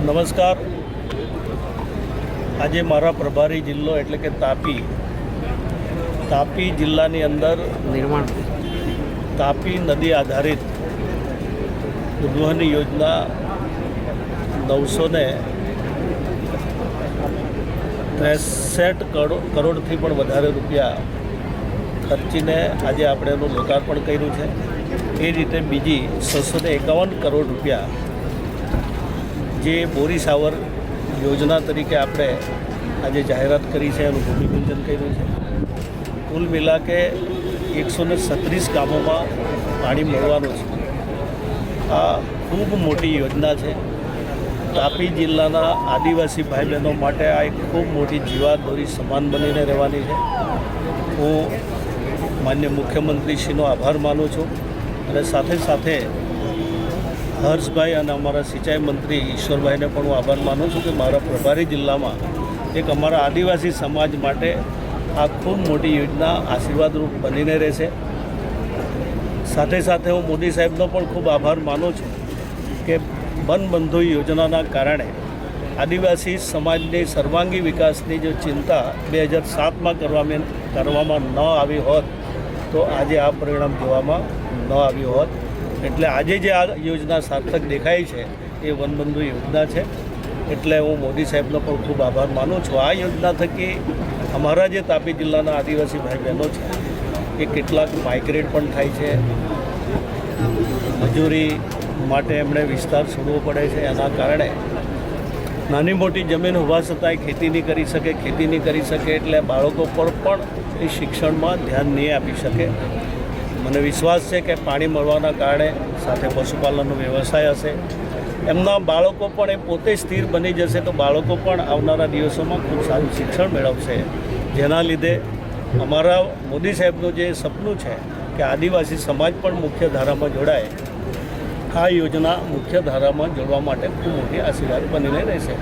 નમસ્કાર. આજે મારા પ્રભારી જિલ્લો એટલે કે તાપી જિલ્લાની અંદર તાપી નદી આધારિત ઉદ્વહન યોજના 963 કરોડથી પણ વધારે રૂપિયા ખર્ચીને આજે આપણે એનું લોકાર્પણ કર્યું છે. એ રીતે બીજી 651 કરોડ રૂપિયા જે બોરી સાવર યોજના તરીકે આપણે આજે જાહેરાત કરી છે, એનું ભૂમિપૂજન કર્યું છે. કુલ મિલા કે 136 ગામોમાં પાણી મળવાનું છે. આ ખૂબ મોટી યોજના છે. તાપી જિલ્લાના આદિવાસી ભાઈ બહેનો માટે આ એક ખૂબ મોટી જીવાદોરી સમાન બનીને રહેવાની છે. હું માન્ય મુખ્યમંત્રીશ્રીનો આભાર માનું છું અને સાથે સાથે હર્ષભાઈ અને અમારા સિંચાઈ મંત્રી ઈશ્વરભાઈને પણ હું આભાર માનું છું કે મારા પ્રભારી જિલ્લામાં એક અમારા આદિવાસી સમાજ માટે આ ખૂબ મોટી યોજના આશીર્વાદરૂપ બનીને રહેશે. સાથે સાથે હું મોદી સાહેબનો પણ ખૂબ આભાર માનું છું કે વનબંધુ યોજનાના કારણે આદિવાસી સમાજની સર્વાંગી વિકાસની જો ચિંતા 2007માં કરવામાં ન આવી હોત તો આજે આ પરિણામ જોવામાં ન આવ્યું હોત. એટલે આજે જે આ યોજના સાર્થક દેખાય છે એ વનબંધુ યોજના છે. એટલે હું મોદી સાહેબનો પણ ખૂબ આભાર માનું છું. આ યોજના થકી અમારા જે તાપી જિલ્લાના આદિવાસી ભાઈ બહેનો છે એ કેટલાક માઇગ્રેટ પણ થાય છે. મજૂરી માટે એમણે વિસ્તાર છોડવો પડે છે. એના કારણે નાની મોટી જમીન હોવા છતાંય ખેતી નહીં કરી શકે. ખેતી નહીં કરી શકે એટલે બાળકો પર પણ એ શિક્ષણમાં ધ્યાન નહીં આપી શકે. મને વિશ્વાસ છે કે પાણી મળવાના કારણે સાથે પશુપાલનનો વ્યવસાય હશે. એમના બાળકો પણ એ પોતે સ્થિર બની જશે તો બાળકો પણ આવનારા દિવસોમાં ખૂબ સારું શિક્ષણ મેળવશે. જેના લીધે અમારા મોદી સાહેબનું જે સપનું છે કે આદિવાસી સમાજ પણ મુખ્ય ધારામાં જોડાય, આ યોજના મુખ્ય ધારામાં જોડવા માટે ખૂબ મોટી આશીર્વાદ બનીને રહેશે.